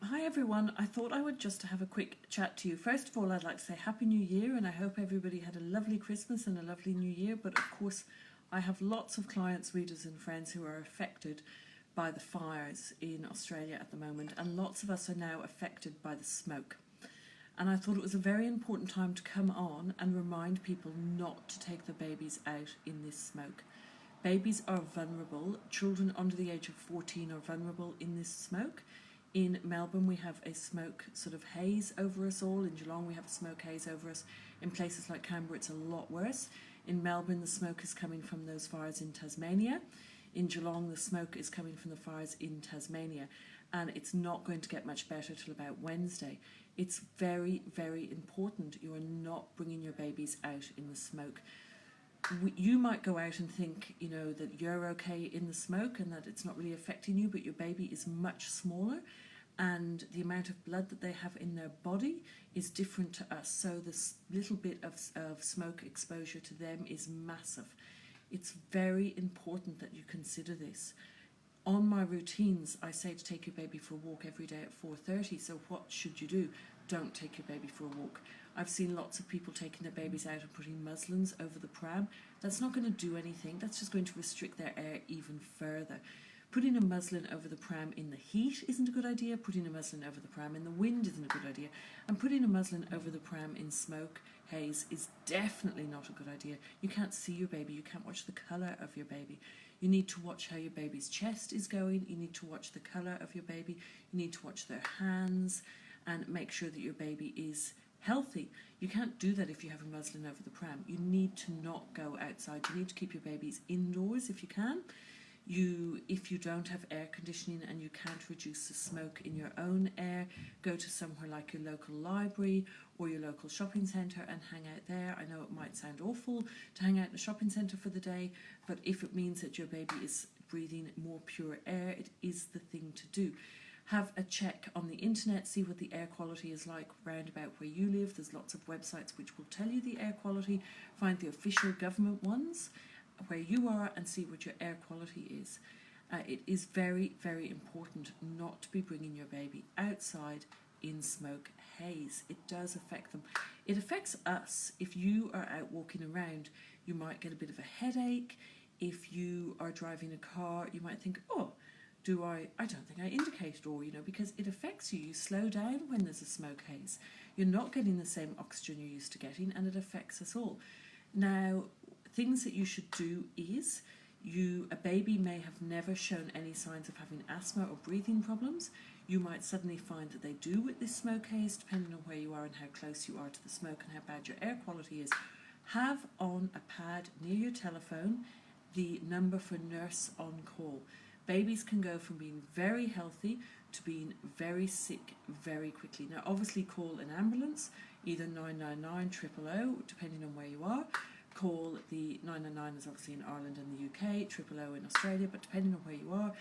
Hi everyone, I thought I would just have a quick chat to you. First of all, I'd like to say Happy New Year, and I hope everybody had a lovely Christmas and a lovely New Year. But of course, I have lots of clients, readers and friends who are affected by the fires in Australia at the moment, and lots of us are now affected by the smoke. And I thought it was a very important time to come on and remind people not to take their babies out in this smoke. Babies are vulnerable. Children under the age of 14 are vulnerable in this smoke. In Melbourne, we have a smoke sort of haze over us all. In Geelong, we have a smoke haze over us. In places like Canberra, it's a lot worse. In Melbourne, the smoke is coming from those fires in Tasmania. In Geelong, the smoke is coming from the fires in Tasmania. And it's not going to get much better till about Wednesday. It's very, very important you are not bringing your babies out in the smoke. You might go out and think, that you're okay in the smoke and that it's not really affecting you, but your baby is much smaller and the amount of blood that they have in their body is different to us. So this little bit of smoke exposure to them is massive. It's very important that you consider this. On my routines, I say to take your baby for a walk every day at 4:30. So what should you do? Don't take your baby for a walk. I've seen lots of people taking their babies out and putting muslins over the pram. That's not going to do anything. That's just going to restrict their air even further. Putting a muslin over the pram in the heat isn't a good idea. Putting a muslin over the pram in the wind isn't a good idea. And putting a muslin over the pram in smoke haze is definitely not a good idea. You can't see your baby. You can't watch the colour of your baby. You need to watch how your baby's chest is going. You need to watch the colour of your baby. You need to watch their hands and make sure that your baby is healthy. You can't do that if you have a muslin over the pram. You need to not go outside. You need to keep your babies indoors if you can. If you don't have air conditioning and you can't reduce the smoke in your own air, go to somewhere like your local library or your local shopping centre and hang out there. I know it might sound awful to hang out in a shopping centre for the day, but if it means that your baby is breathing more pure air, it is the thing to do. Have a check on the internet, see what the air quality is like round about where you live. There's lots of websites which will tell you the air quality. Find the official government ones where you are and see what your air quality is. It is very, very important not to be bringing your baby outside in smoke haze. It does affect them. It affects us. If you are out walking around, you might get a bit of a headache. If you are driving a car, you might think, I don't think I indicated, or, because it affects you. You slow down when there's a smoke haze. You're not getting the same oxygen you're used to getting, and it affects us all. Now, things that you should do is, a baby may have never shown any signs of having asthma or breathing problems. You might suddenly find that they do with this smoke haze, depending on where you are and how close you are to the smoke and how bad your air quality is. Have on a pad near your telephone the number for nurse on call. Babies can go from being very healthy to being very sick very quickly. Now, obviously, call an ambulance, either 999, 000, depending on where you are. Call the 999 is obviously in Ireland and the UK, 000 in Australia, but depending on where you are,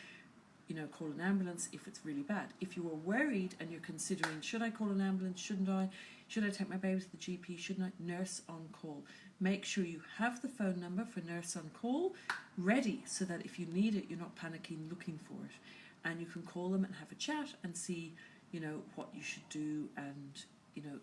call an ambulance if it's really bad. If you are worried and you're considering, should I call an ambulance, shouldn't I? Should I take my baby to the GP, shouldn't I? Nurse on call. Make sure you have the phone number for nurse on call ready so that if you need it, you're not panicking looking for it. And you can call them and have a chat and see, what you should do and,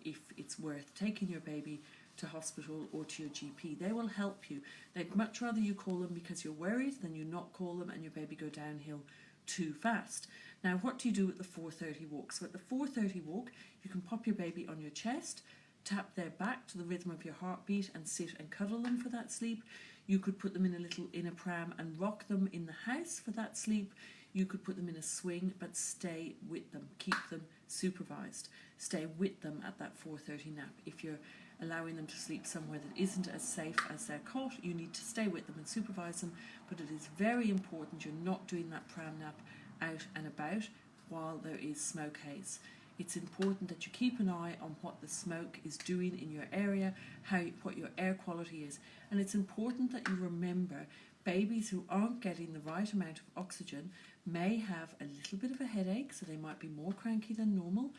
if it's worth taking your baby to hospital or to your GP. They will help you. They'd much rather you call them because you're worried than you not call them and your baby go downhill too fast. Now, what do you do at the 4:30 walk? So at the 4:30 walk, you can pop your baby on your chest, tap their back to the rhythm of your heartbeat and sit and cuddle them for that sleep. You could put them in a pram and rock them in the house for that sleep. You could put them in a swing, but stay with them. Keep them supervised. Stay with them at that 4:30 nap. If you're allowing them to sleep somewhere that isn't as safe as their cot, you need to stay with them and supervise them. But it is very important you're not doing that pram nap out and about while there is smoke haze. It's important that you keep an eye on what the smoke is doing in your area, what your air quality is. And it's important that you remember babies who aren't getting the right amount of oxygen may have a little bit of a headache, so they might be more cranky than normal,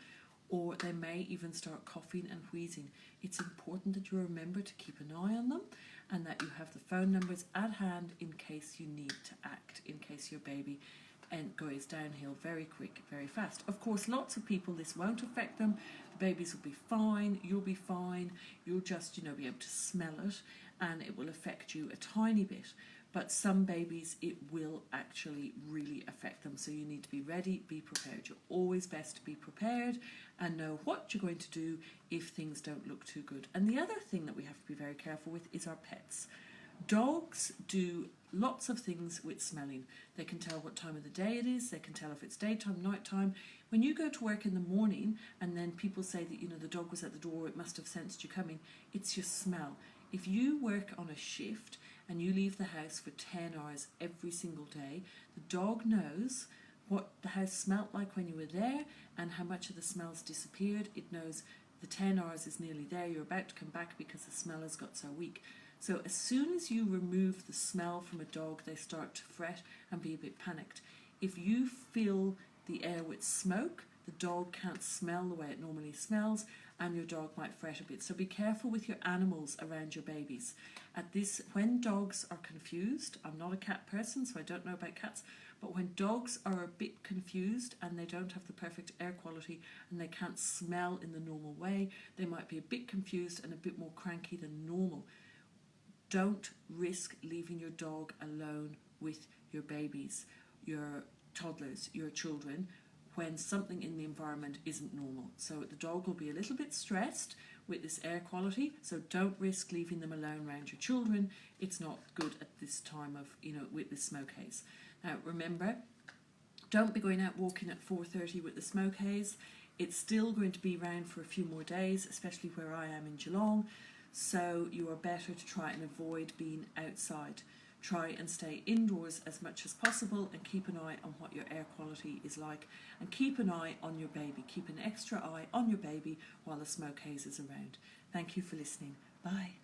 or they may even start coughing and wheezing. It's important that you remember to keep an eye on them and that you have the phone numbers at hand in case you need to act, in case your baby and goes downhill very quick, very fast. Of course, lots of people, this won't affect them. The babies will be fine, you'll be fine, you'll just, be able to smell it, and it will affect you a tiny bit. But some babies, it will actually really affect them. So you need to be ready, be prepared. You're always best to be prepared and know what you're going to do if things don't look too good. And the other thing that we have to be very careful with is our pets. Dogs do lots of things with smelling. They can tell what time of the day it is. They can tell if it's daytime, nighttime. When you go to work in the morning and then people say that, the dog was at the door, it must have sensed you coming, it's your smell. If you work on a shift and you leave the house for 10 hours every single day, the dog knows what the house smelt like when you were there and how much of the smells disappeared. It knows the 10 hours is nearly there, you're about to come back because the smell has got so weak. So as soon as you remove the smell from a dog, they start to fret and be a bit panicked. If you fill the air with smoke, the dog can't smell the way it normally smells, and your dog might fret a bit. So be careful with your animals around your babies. When dogs are confused, I'm not a cat person, so I don't know about cats, but when dogs are a bit confused and they don't have the perfect air quality and they can't smell in the normal way, they might be a bit confused and a bit more cranky than normal. Don't risk leaving your dog alone with your babies, your toddlers, your children, when something in the environment isn't normal. So the dog will be a little bit stressed with this air quality, so don't risk leaving them alone around your children. It's not good at this time of, with the smoke haze. Now remember, don't be going out walking at 4:30 with the smoke haze. It's still going to be around for a few more days, especially where I am in Geelong. So you are better to try and avoid being outside. Try and stay indoors as much as possible and keep an eye on what your air quality is like, and keep an eye on your baby. Keep an extra eye on your baby while the smoke haze is around. Thank you for listening. Bye.